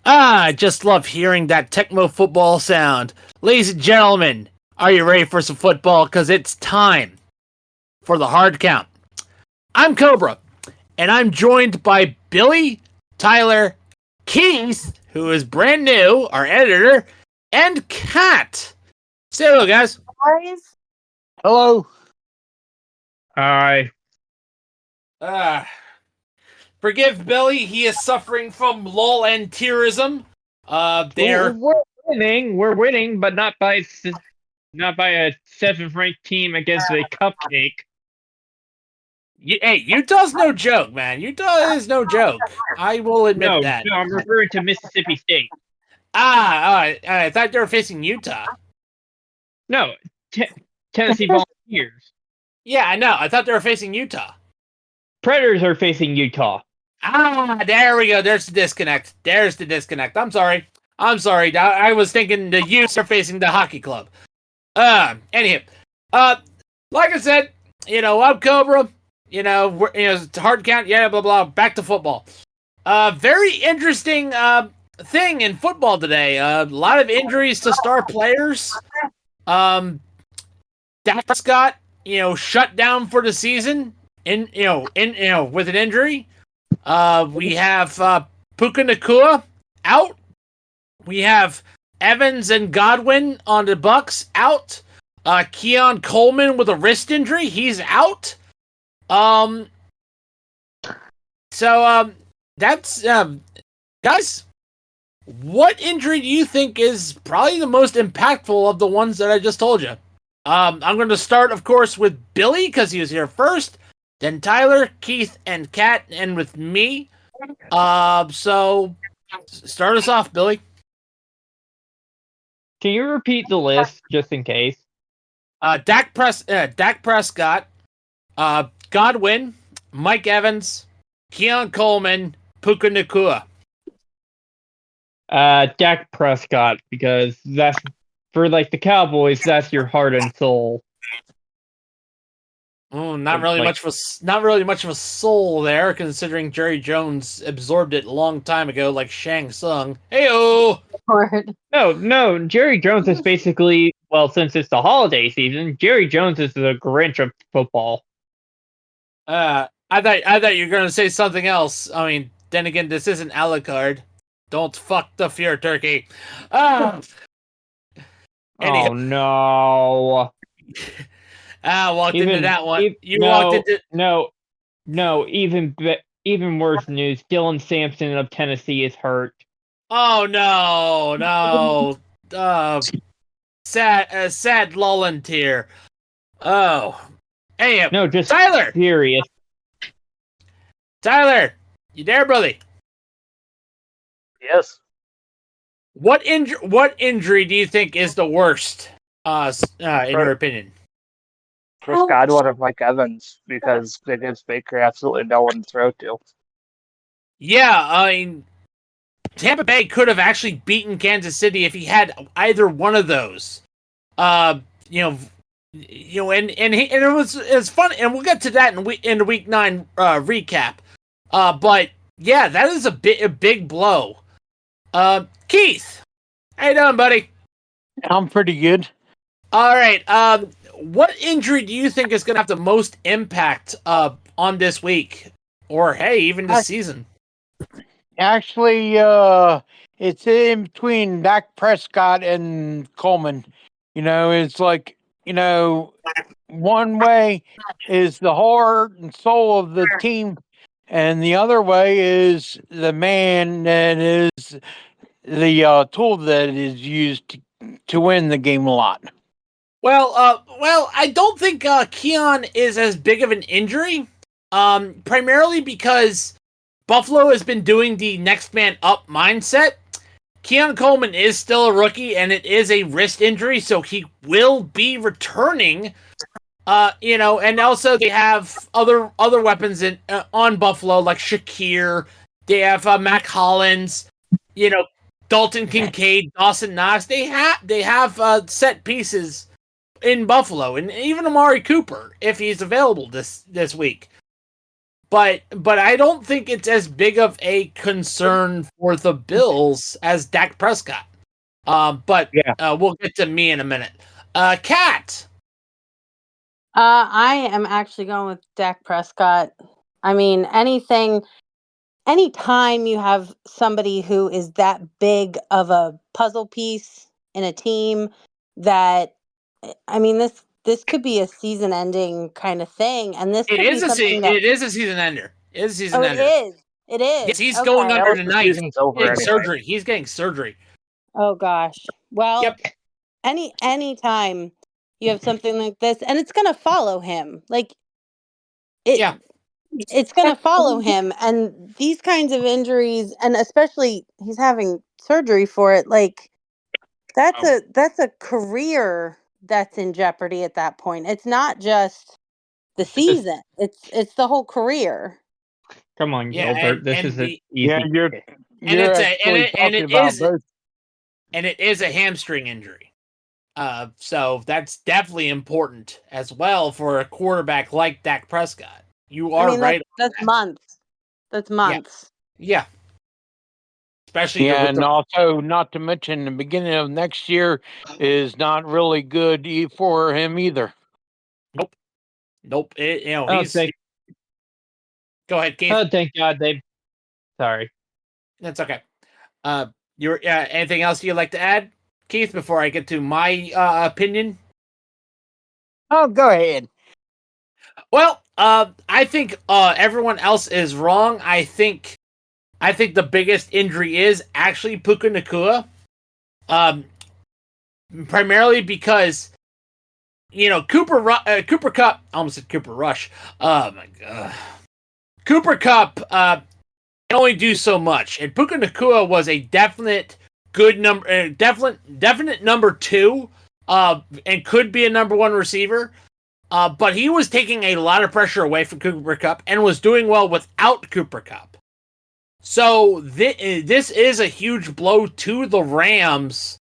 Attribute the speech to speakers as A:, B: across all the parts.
A: I just love hearing that Tecmo football sound. Ladies and gentlemen, are you ready for some football? Because it's time for the hard count. I'm Cobra, and I'm joined by Billy, Tylor, Keith, who is brand new, our editor, and Kat. Say hello, guys.
B: Hello.
C: Hi.
A: Forgive Billy, he is suffering from lull and tearism.
C: We're winning, but not by a seventh-ranked team against a cupcake.
A: Hey, Utah's no joke, man. Utah is no joke. I will admit that.
C: No, I'm referring to Mississippi State.
A: I thought they were facing Utah.
C: No, Tennessee Volunteers.
A: Yeah, I know. I thought they were facing Utah.
C: Predators are facing Utah.
A: There we go. There's the disconnect. I'm sorry. I was thinking the Utes are facing the hockey club. Anyhow, like I said, I'm Cobra. It's a hard count. Yeah, blah blah. Back to football. Very interesting thing in football today. A lot of injuries to star players. Dak Prescott, shut down for the season. With an injury. We have Puka Nacua out. We have Evans and Godwin on the Bucks out. Keon Coleman with a wrist injury, he's out. That's guys. What injury do you think is probably the most impactful of the ones that I just told you? I'm going to start, of course, with Billy because he was here first. Then Tylor, Keith, and Kat, and with me. So start us off, Billy.
C: Can you repeat the list just in case?
A: Dak Prescott, Godwin, Mike Evans, Keon Coleman, Puka Nacua.
C: Dak Prescott, because that's for the Cowboys. That's your heart and soul.
A: Oh, not really much of a soul there, considering Jerry Jones absorbed it a long time ago, like Shang Tsung. Heyo.
C: No, Jerry Jones is basically, since it's the holiday season, Jerry Jones is the Grinch of football.
A: I thought you were gonna say something else. I mean, then again, this isn't Alucard. Don't fuck the fear turkey.
C: Oh no.
A: Walked into that one.
C: Even worse news. Dylan Sampson of Tennessee is hurt.
A: Oh no. Sad lull and tear. Oh. Hey,
C: no, just
A: Tylor.
C: Furious.
A: Tylor, you there, brother?
B: Yes.
A: What injury do you think is the worst? In your opinion?
B: Chris Godwin or Mike Evans, because they gives Baker absolutely no one to throw to.
A: Yeah, I mean, Tampa Bay could have actually beaten Kansas City if he had either one of those. And it's fun, and we'll get to that in the week 9 recap. But yeah, that is a big blow. Keith, how you doing, buddy?
D: I'm pretty good.
A: All right. What injury do you think is going to have the most impact on this week, or hey, even this season?
D: Actually, it's in between Dak Prescott and Coleman. It's one way is the heart and soul of the team, and the other way is the man that is the tool that is used to win the game a lot.
A: Well, I don't think Keon is as big of an injury, primarily because Buffalo has been doing the next man up mindset. Keon Coleman is still a rookie, and it is a wrist injury, so he will be returning. And also they have other weapons on Buffalo, like Shakir. They have Mac Hollins, Dalton Kincaid, Dawson Knox. They have set pieces in Buffalo, and even Amari Cooper, if he's available this week. but I don't think it's as big of a concern for the Bills as Dak Prescott. But we'll get to me in a minute. Kat.
E: I am actually going with Dak Prescott. I mean, anytime you have somebody who is that big of a puzzle piece in a team, this could be a season-ending kind of thing, and this could be something that
A: It is a season ender. It is a season ender.
E: It is. It is.
A: Yes, he's
E: Okay.
A: going under tonight.
B: Season's over
A: Getting
B: anyway.
A: surgery. He's getting surgery.
E: Oh gosh. Well,
A: Yep.
E: any time you have something like this, and it's gonna follow him. It's gonna follow him, and these kinds of injuries, and especially he's having surgery for it. Like that's a career that's in jeopardy at that point. It's not just the season; it's the whole career.
C: Come on, Gilbert. This is easy.
D: Yeah,
A: and it is a hamstring injury. So that's definitely important as well for a quarterback like Dak Prescott. You are right.
E: That's months. That's months.
A: Yeah. Especially
D: and also not to mention the beginning of next year is not really good for him either.
A: Nope. He's. Go ahead, Keith.
C: Oh, thank God Sorry.
A: That's okay. Anything else you'd like to add, Keith, before I get to my opinion?
D: Oh, go ahead.
A: Well, I think everyone else is wrong. I think the biggest injury is actually Puka Nacua. Primarily because Cooper Kupp. I almost said Cooper Rush. Oh my god. Cooper Kupp can only do so much, and Puka Nacua was a definite good number, definite number 2, and could be a number 1 receiver. But he was taking a lot of pressure away from Cooper Kupp and was doing well without Cooper Kupp. So this is a huge blow to the Rams.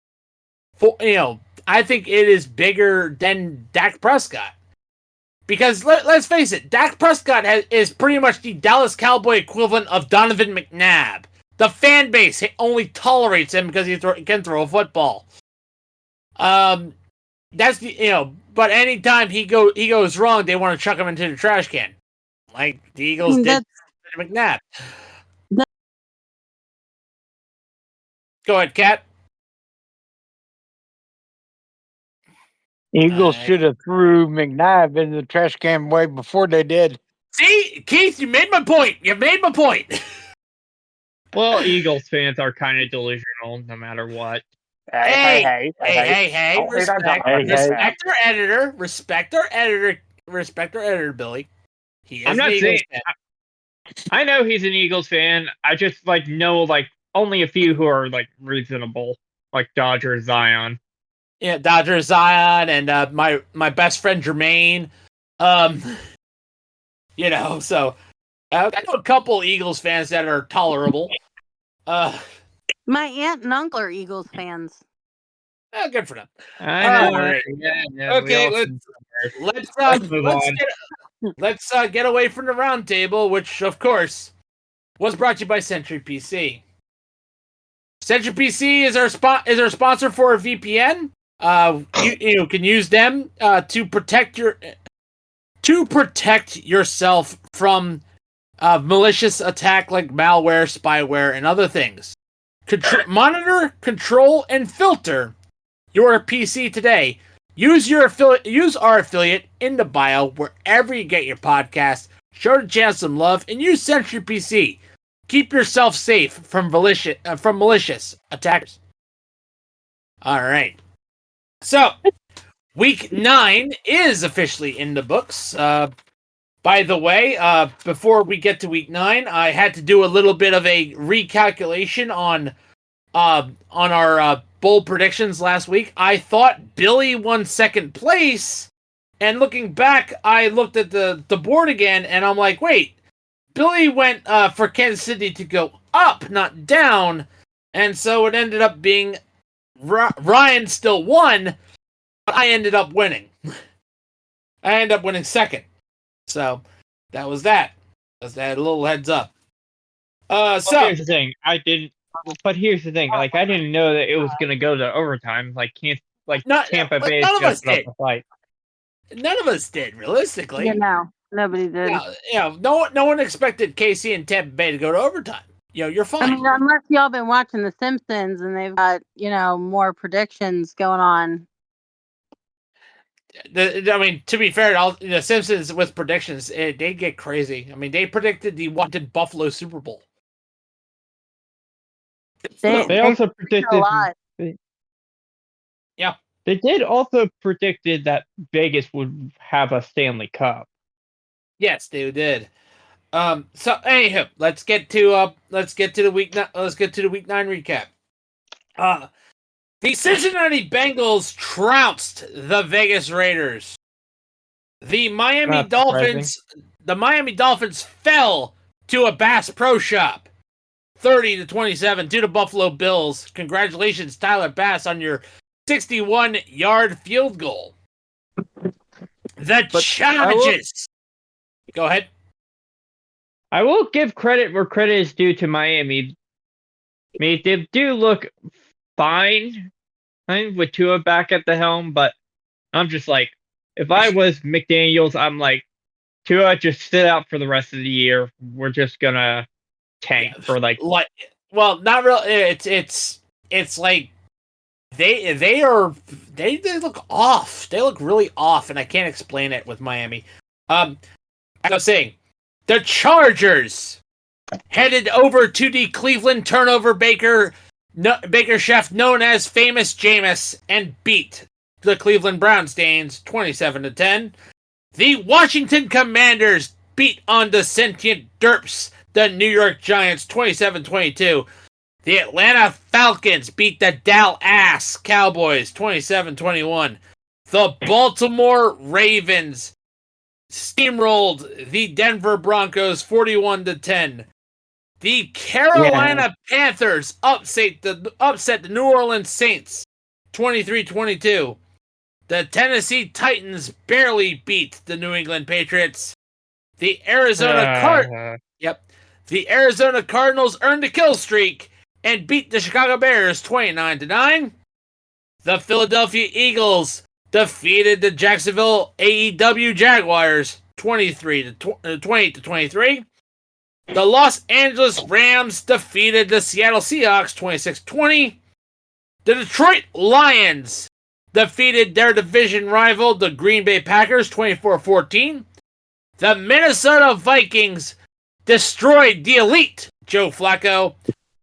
A: I think it is bigger than Dak Prescott. Because let's face it, Dak Prescott is pretty much the Dallas Cowboy equivalent of Donovan McNabb. The fan base only tolerates him because he can throw a football. That's but anytime he goes wrong, they want to chuck him into the trash can, like the Eagles did to McNabb. Go ahead, Kat.
D: Eagles should have threw McNabb in the trash can way before they did.
A: See, Keith, you made my point.
C: Well, Eagles fans are kind of delusional, no matter what.
A: Hey! Respect our editor. Respect our editor, Billy. He is
C: I'm not
A: an Eagles fan.
C: I know he's an Eagles fan. I just know only a few who are reasonable, like Dodger Zion.
A: Yeah, Dodger Zion and my best friend Jermaine. So I know a couple Eagles fans that are tolerable.
E: My aunt and uncle are Eagles fans.
A: Good for them.
C: I know.
A: Right.
C: Yeah,
A: okay, let's get away from the round table, which of course was brought to you by Century PC. Century PC is our sponsor for a VPN. You can use them to protect yourself from malicious attack like malware, spyware, and other things. Monitor, control, and filter your PC today. Use our affiliate in the bio wherever you get your podcasts. Show the channel some love and use Century PC. Keep yourself safe from malicious attackers. All right. So, week 9 is officially in the books. By the way, before we get to week 9, I had to do a little bit of a recalculation on our bowl predictions last week. I thought Billy won second place, and looking back, I looked at the board again, and I'm like, wait, Billy went for Kansas City to go up, not down, and so it ended up being Ryan still won, but I ended up winning. I ended up winning second. So, that was that. Just that little heads up.
C: Well,
A: So
C: here's the thing. I didn't. But here's the thing. Like, I didn't know that it was gonna go to overtime. Like, Tampa Bay is
A: none of us
C: just put up
A: did.
C: a fight.
A: None of us did, realistically.
E: No, nobody did.
A: No one expected KC and Tampa Bay to go to overtime. You're
E: I
A: fine.
E: mean, unless y'all been watching The Simpsons and they've got, more predictions going on.
A: To be fair, the Simpsons with predictions, they get crazy. I mean, they predicted the wanted Buffalo Super Bowl.
C: They also predicted
E: a lot.
A: Yeah.
C: They did also predicted that Vegas would have a Stanley Cup.
A: Yes, they did. So anyhow, let's get to the week 9 recap. The Cincinnati Bengals trounced the Vegas Raiders. The Miami Dolphins fell to a Bass Pro Shop, 30-27 to the Buffalo Bills. Congratulations, Tyler Bass, on your 61-yard field goal. The Chargers. Go ahead.
C: I will give credit where credit is due to Miami. I mean, they do look fine with Tua back at the helm, but I'm just like, if I was McDaniels, I'm like, Tua, just sit out for the rest of the year. We're just gonna tank for
A: well, not really. It's like they look off. They look really off, and I can't explain it with Miami. I was saying, the Chargers headed over to the Cleveland turnover Baker chef known as Famous Jameis and beat the Cleveland Browns 27-10. The Washington Commanders beat on the sentient derps the New York Giants 27-22. The Atlanta Falcons beat the Dallas Cowboys 27-21. The Baltimore Ravens steamrolled the Denver Broncos 41-10. The Carolina Panthers upset the New Orleans Saints 23-22. The Tennessee Titans barely beat the New England Patriots. The Arizona Cardinals earned a kill streak and beat the Chicago Bears 29-9. The Philadelphia Eagles defeated the Jacksonville AEW Jaguars 28-23. The Los Angeles Rams defeated the Seattle Seahawks 26-20. The Detroit Lions defeated their division rival, the Green Bay Packers 24-14. The Minnesota Vikings destroyed the elite Joe Flacco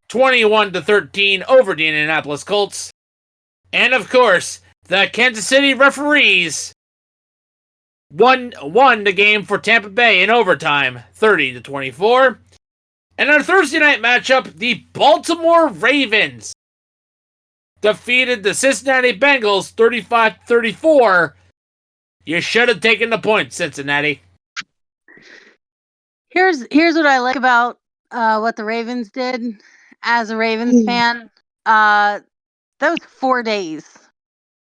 A: 21-13 over the Indianapolis Colts. And of course, the Kansas City referees won the game for Tampa Bay in overtime, 30-24. And our Thursday night matchup, the Baltimore Ravens defeated the Cincinnati Bengals 35-34. You should have taken the point, Cincinnati.
E: Here's what I like about what the Ravens did as a Ravens fan. Those 4 days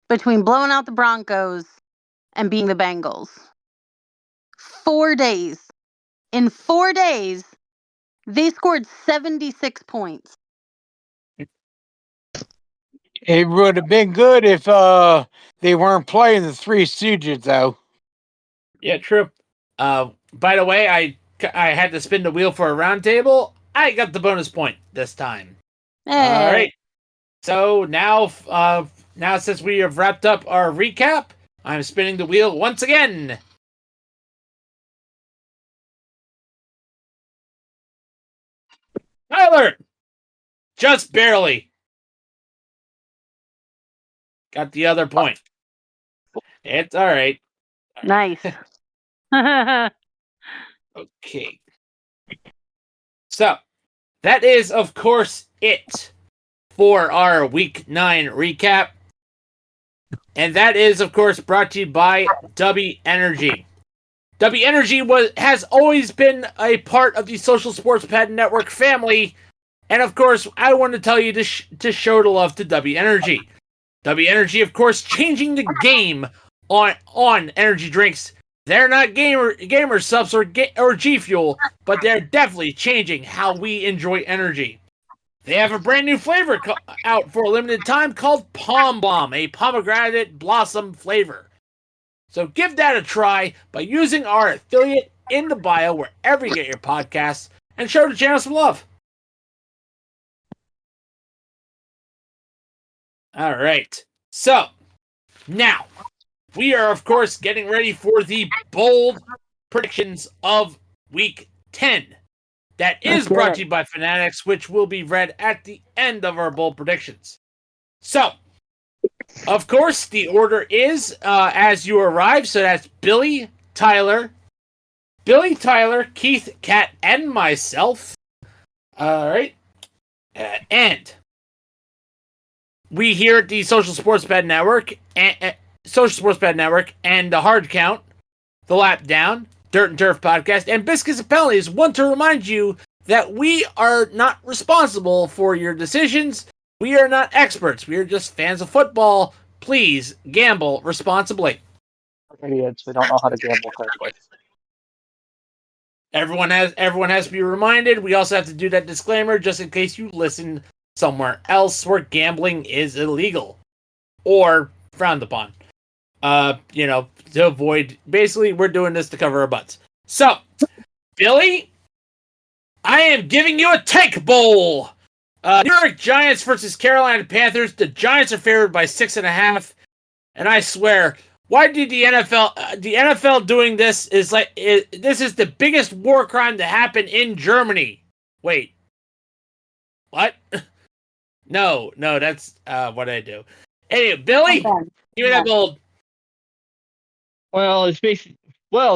E: between blowing out the Broncos and beating the Bengals. 4 days. In 4 days, they scored 76 points.
D: It would have been good if they weren't playing the Three Stooges, though.
A: Yeah, true. By the way, I had to spin the wheel for a round table. I got the bonus point this time.
E: Hey.
A: All right. So now since we have wrapped up our recap, I'm spinning the wheel once again. Tyler! Just barely. Got the other point. It's all right.
E: Nice.
A: Okay. So, that is, of course, it for our Week 9 recap. And that is, of course, brought to you by W Energy. W Energy has always been a part of the Social Sports Pad Network family. And, of course, I want to tell you to show the love to W Energy. W Energy, of course, changing the game on energy drinks They're not gamer subs or G Fuel, but they're definitely changing how we enjoy energy. They have a brand new flavor out for a limited time called Palm Bomb, a pomegranate blossom flavor. So give that a try by using our affiliate in the bio wherever you get your podcasts, and show the channel some love. All right. So, now, we are, of course, getting ready for the bold predictions of Week 10. That is brought to you by Fanatics, which will be read at the end of our bold predictions. So, of course, the order is as you arrive. So that's Billy, Tyler, Keith, Cat, and myself. All right. And we here at the Social Sports Bet Network, and the Hard Count, the Lap Down, Dirt and Turf Podcast, and Biscuits and Penalties want to remind you that we are not responsible for your decisions. We are not experts. We are just fans of football. Please gamble responsibly.
B: Idiots, we don't know how to gamble correctly.
A: Everyone has to be reminded. We also have to do that disclaimer just in case you listen somewhere else where gambling is illegal or frowned upon. To avoid. Basically, we're doing this to cover our butts. So, Billy, I am giving you a take bowl. New York Giants versus Carolina Panthers. The Giants are favored by 6.5, and I swear, why did the NFL doing this is this is the biggest war crime to happen in Germany. Wait, what? No, that's what did I do. Anyway, Billy, give me that bold.
C: Well,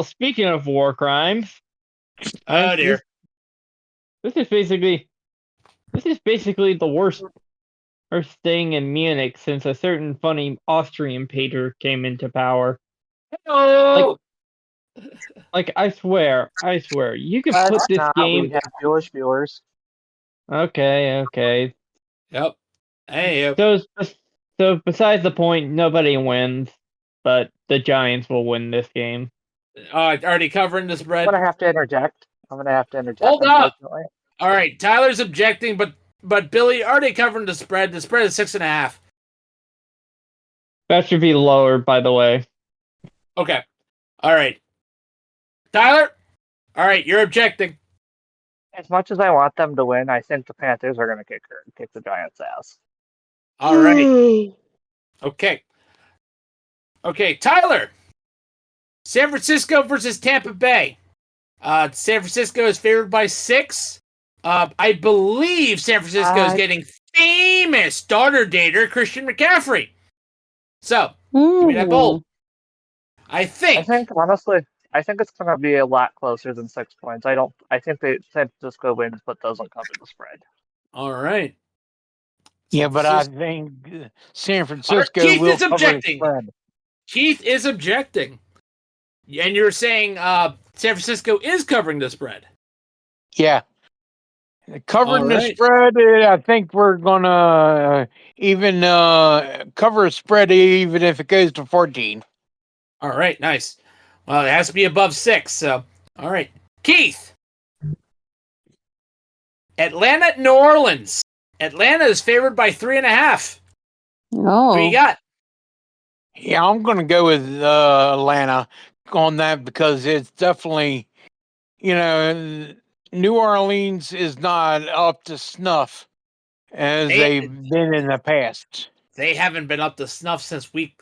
C: speaking of war crimes,
A: Oh dear.
C: This is basically the worst thing in Munich since a certain funny Austrian painter came into power.
A: Hello.
C: Like I swear, you could put this game.
B: We have Jewish viewers.
C: Okay.
A: Yep. Hey.
C: So besides the point, nobody wins, but the Giants will win this game.
A: Already covering the spread.
B: I'm gonna have to interject. Hold
A: up. All right, Tyler's objecting, but Billy already covering the spread. The spread is 6.5.
C: That should be lower, by the way.
A: Okay. All right. Tyler. All right, you're objecting.
B: As much as I want them to win, I think the Panthers are gonna kick the Giants' ass.
A: All right. Okay, Tyler. San Francisco versus Tampa Bay. San Francisco is favored by 6. I believe San Francisco is getting famous daughter dater Christian McCaffrey. So, give me that bold. I think
B: honestly, it's gonna be a lot closer than 6 points. I think San Francisco wins, but doesn't cover the spread.
A: All right.
D: Yeah, but I think San Francisco
A: Keith
D: will
A: is
D: cover
A: objecting.
D: the spread.
A: Keith is objecting. And you're saying San Francisco is covering the spread.
D: Yeah. Covering the
A: right.
D: spread, I think we're going to even cover a spread even if it goes to 14.
A: All right, nice. Well, it has to be above 6, so. All right. Keith. Atlanta at New Orleans. Atlanta is favored by 3.5.
E: Oh.
A: Who you got?
D: Yeah, I'm going to go with Atlanta on that because it's definitely, New Orleans is not up to snuff as they've been in the past.
A: They haven't been up to snuff since week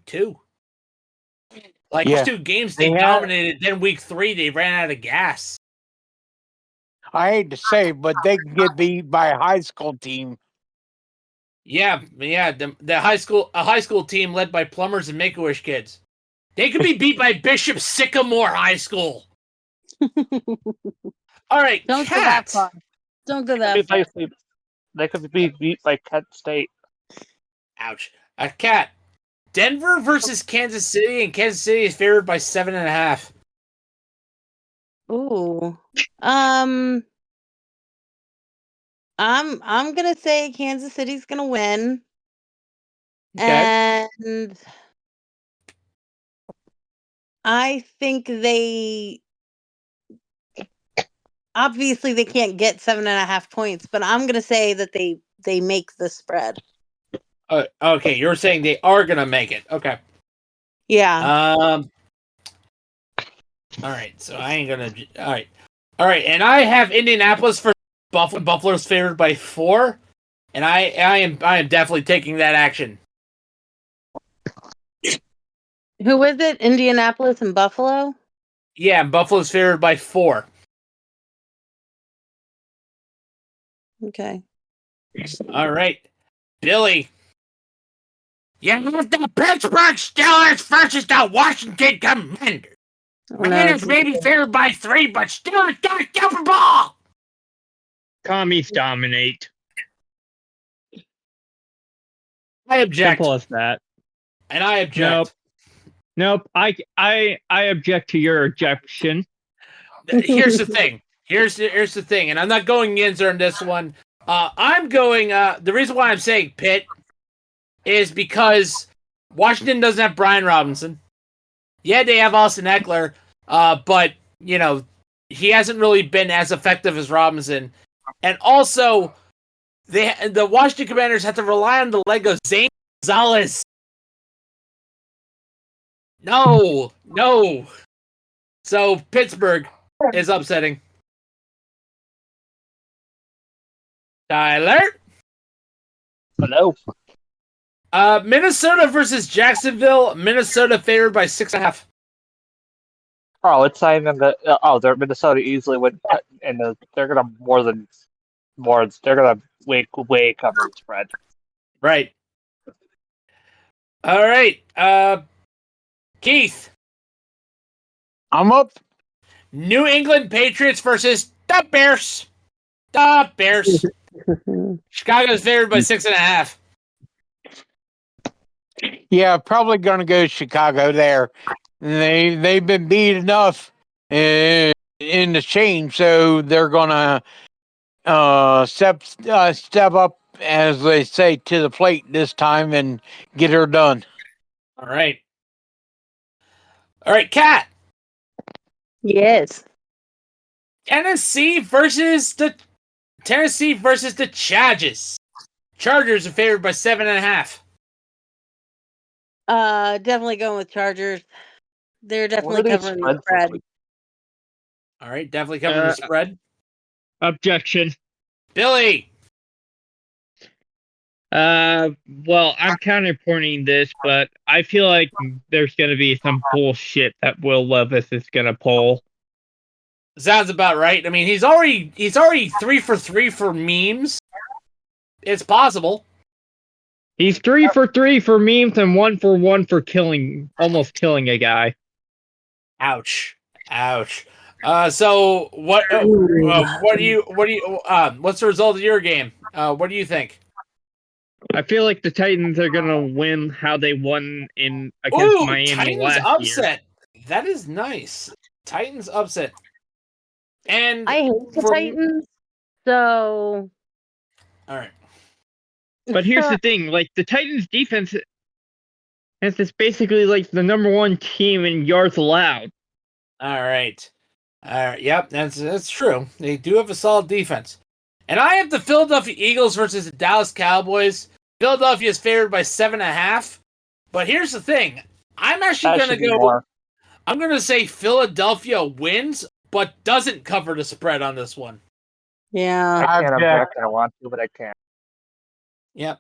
A: 2. Like, 2 games they dominated, then week 3 they ran out of gas.
D: I hate to say it, but they can get beat by a high school team.
A: Yeah, the high school team led by plumbers and Make-A-Wish kids. They could be beat by Bishop Sycamore High School. All right,
E: Don't go that far. Don't go that far.
B: They could be beat by Kent State.
A: Ouch. Cat. Denver versus Kansas City, and Kansas City is favored by 7.5.
E: Ooh. I'm gonna say Kansas City's gonna win.
A: Okay.
E: And I think they obviously they can't get 7.5 points, but I'm gonna say that they make the spread.
A: Okay, you're saying they are gonna make it. Okay.
E: Yeah.
A: All right. So I ain't gonna. All right. And I have Indianapolis for Buffalo. Buffalo's favored by 4, and I am definitely taking that action.
E: Who is it? Indianapolis and Buffalo?
A: Yeah, Buffalo's favored by 4.
E: Okay.
A: All right, Billy. You have the Pittsburgh Steelers versus the Washington Commanders. Commanders may be favored by 3, but Steelers got a Super Bowl.
C: Commies dominate.
A: I object,
C: Simple as that.
A: and I object.
C: Nope. I object to your objection.
A: Here's the thing. Here's the thing, and I'm not going Yinzer on this one. I'm going. The reason why I'm saying Pitt is because Washington doesn't have Brian Robinson. Yeah, they have Austin Eckler, but you know he hasn't really been as effective as Robinson. And also, the Washington Commanders have to rely on the leg of Zane Gonzalez. No. So Pittsburgh is upsetting. Tyler?
B: Hello.
A: Minnesota versus Jacksonville. Minnesota favored by 6.5.
B: Oh, it's not even the. They're Minnesota easily win, and they're gonna they're gonna way cover the spread.
A: Right. All right. Keith.
D: I'm up.
A: New England Patriots versus the Bears. The Bears. Chicago's favored by 6.5.
D: Yeah, probably gonna go Chicago there. They've been beat enough in the change, so they're gonna step up, as they say, to the plate this time and get her done.
A: All right. Kat.
E: Yes.
A: Tennessee versus the Chargers. Chargers are favored by 7.5.
E: Definitely going with Chargers. They're
B: What
E: definitely
B: are these
E: covering the
B: spreads
E: spread.
B: this week?
A: All right, definitely covering the spread.
C: Objection.
A: Billy.
C: Well, I'm counterpointing this, but I feel like there's going to be some bullshit that Will Levis is going to pull.
A: Sounds about right. I mean, he's already 3 for 3 for memes. It's possible.
C: He's 3 for 3 for memes and 1 for 1 for almost killing a guy.
A: Ouch. So what do you what's the result of your game? What do you think?
C: I feel like the Titans are going to win how they won against Miami
A: Titans
C: last
A: upset. Year. That is nice. Titans upset. And
E: I hate the Titans, so.
A: All right.
C: But here's the thing: like the Titans' defense is basically like the number 1 team in yards allowed.
A: All right. Yep, that's true. They do have a solid defense. And I have the Philadelphia Eagles versus the Dallas Cowboys. Philadelphia is favored by 7.5. But here's the thing: I'm actually going to go. More. I'm going to say Philadelphia wins, but doesn't cover the spread on this one.
E: Yeah,
B: I can't object. I want to, but I can't.
A: Yep.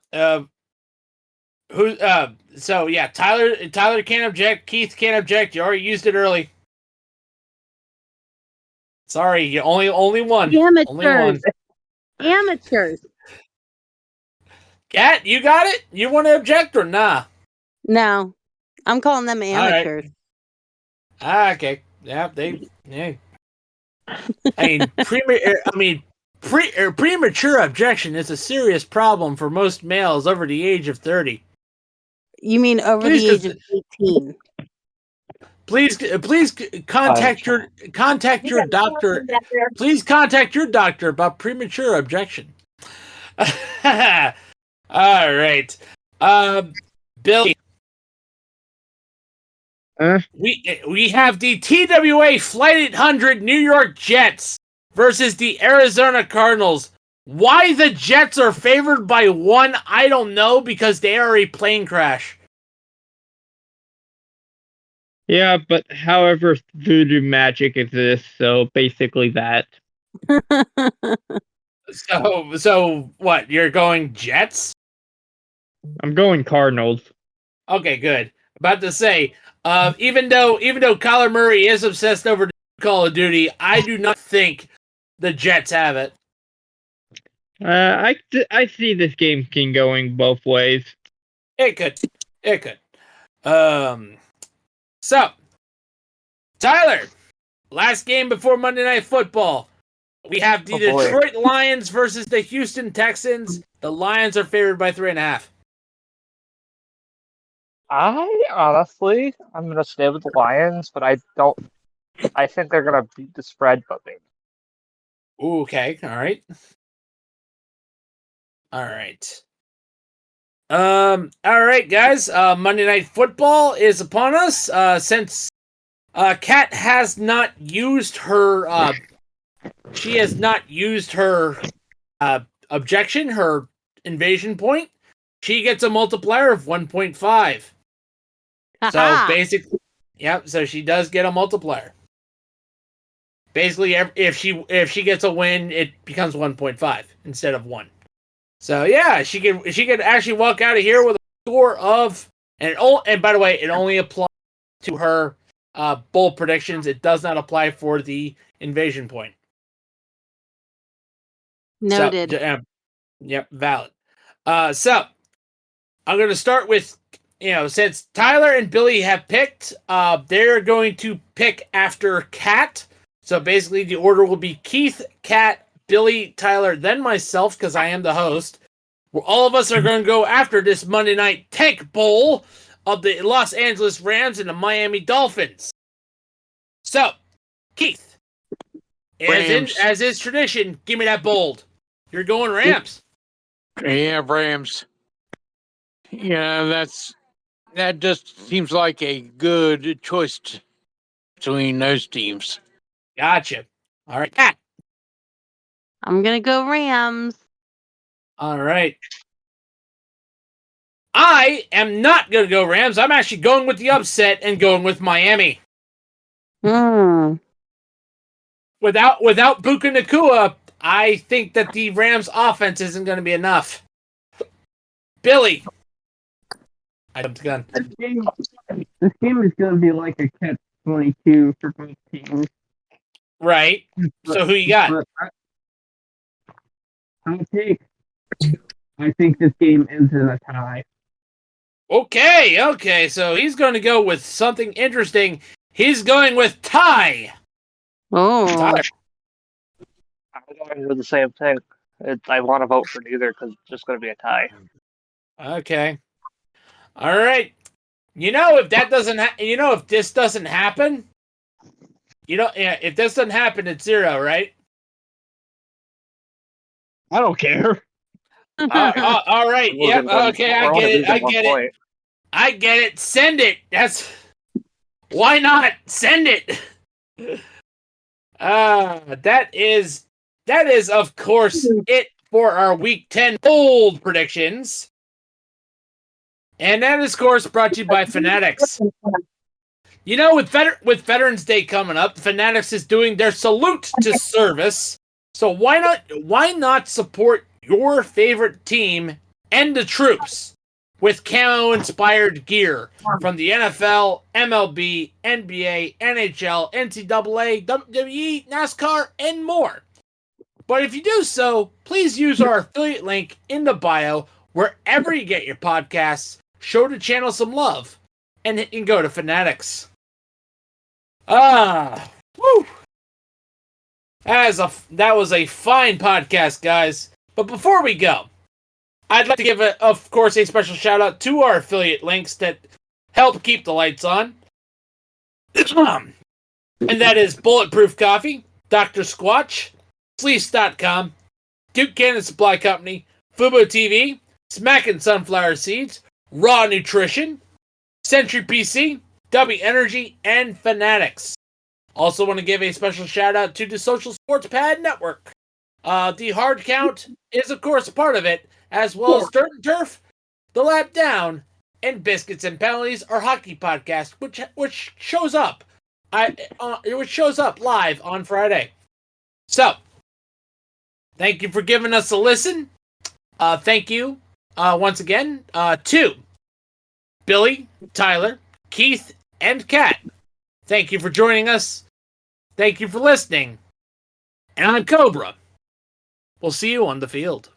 A: So yeah, Tyler can't object. Keith can't object. You already used it early. Sorry, you only one.
E: Amateurs.
A: Only one.
E: Amateurs.
A: Kat, you got it? You want to object or nah?
E: No, I'm calling them amateurs.
A: Right. Okay. Yeah, yeah. Premature objection is a serious problem for most males over the age of 30.
E: You mean over the age of 18?
A: Please contact your doctor. Please contact your doctor about premature objection. All right, Billy. We have the TWA Flight 800 New York Jets versus the Arizona Cardinals. Why the Jets are favored by 1, I don't know, because they are a plane crash.
C: Yeah, but however, voodoo magic exists, so basically that.
A: So what? You're going Jets?
C: I'm going Cardinals.
A: Okay, good. About to say, even though Kyler Murray is obsessed over Call of Duty, I do not think the Jets have it.
C: I see this game can going both ways.
A: It could. So Tyler, last game before Monday Night Football. We have the Detroit Lions versus the Houston Texans. The Lions are favored by 3.5.
B: I'm gonna stay with the Lions, but I think they're gonna beat the spread, but maybe.
A: Okay, all right. All right, guys. Monday Night Football is upon us. Since Kat has not used her objection, her invasion point, she gets a multiplier of 1.5. So basically, so she does get a multiplier. Basically, if she gets a win, it becomes 1.5 instead of 1. So yeah, she could actually walk out of here with a score of and by the way, it only applies to her bowl predictions. It does not apply for the invasion point.
E: Noted.
A: So, yep, valid. So I'm going to start with, since Tyler and Billy have picked, they're going to pick after Kat. So basically, the order will be Keith, Kat, Billy, Tyler, then myself, because I am the host. Where all of us are going to go after this Monday Night Tank Bowl of the Los Angeles Rams and the Miami Dolphins. So, Keith, as is tradition, give me that bold. You're going Rams.
D: Yeah, Rams. Yeah, that just seems like a good choice between those teams.
A: Gotcha. All right, Kat.
E: I'm gonna go Rams.
A: All right. I am not going to go Rams. I'm actually going with the upset and going with Miami.
E: Hmm.
A: Without Puka Nacua, I think that the Rams offense isn't going to be enough. Billy. I jumped the gun.
C: This game is going to be like a catch-22 for both teams.
A: Right. So who you got?
C: I think this game ends in a tie.
A: Okay. So he's going to go with something interesting. He's going with tie.
E: Oh.
A: Tyler.
B: I'm going to do the same thing. I want to vote for neither because it's just going to be a tie.
A: Okay. All right. If that doesn't, if this doesn't happen, if this doesn't happen, it's 0, right?
C: I don't care.
A: All right. Yep. Okay. I get it. Send it. Why not send it? That is of course it for our Week 10 bold predictions. And that is, of course, brought to you by Fanatics. With Veterans Day coming up, Fanatics is doing their salute to service. So why not support your favorite team and the troops with camo-inspired gear from the NFL, MLB, NBA, NHL, NCAA, WWE, NASCAR, and more. But if you do so, please use our affiliate link in the bio wherever you get your podcasts. Show the channel some love, and you can go to Fanatics. Woo! That was a fine podcast, guys. But before we go, I'd like to give, of course, a special shout out to our affiliate links that help keep the lights on. And that is Bulletproof Coffee, Dr. Squatch, Sleeves.com, Duke Cannon Supply Company, Fubo TV, Smackin' Sunflower Seeds, Raw Nutrition, Century PC, W Energy, and Fanatics. Also want to give a special shout out to the Social Sports Pad Network. The Hard Count is, of course, a part of it, as well as Dirt and Turf, The Lap Down, and Biscuits and Penalties, our hockey podcast, which shows up live on Friday. So, thank you for giving us a listen. Thank you once again to Billy, Tyler, Keith, and Kat. Thank you for joining us. Thank you for listening. And I'm Cobra. We'll see you on the field.